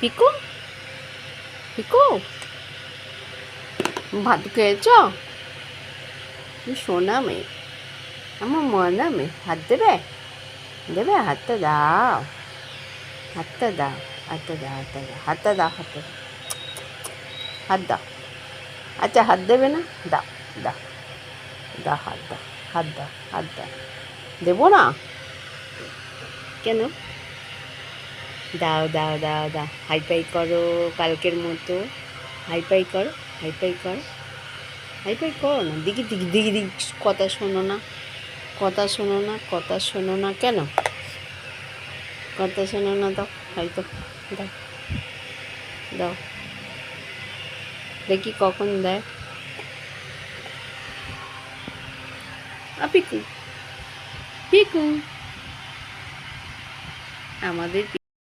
পিকু পিকু ভাত খেয়েছ? তুমি সোনা মেয়ে, আমার ময়না মেয়ে। হাত দেবে? দেবে? হাতটা দাও, হাতটা দাও, হাতটা দাও, হাতটা দাও, হাতটা দাও, হাতটা দাও, হাত দাও। আচ্ছা হাত দেবে না? দাও দাও দাও, হাত দাও, হাত দাও, হাত দাও। দেবো না কেন? দাও দাও দাও দাও, হাইপাই করো কালকের মতো। হাইপাই করো, হাইপাই করো, হাইপাই করো না। দিকে দিকে দিকে দিক, কথা শোনো না, কথা শোনো না, কথা শোনো না কেন? কথা শোনো না, দাও হয়তো, দাও দাও, দেখি কখন দেয়। পিকু পিকু আমাদের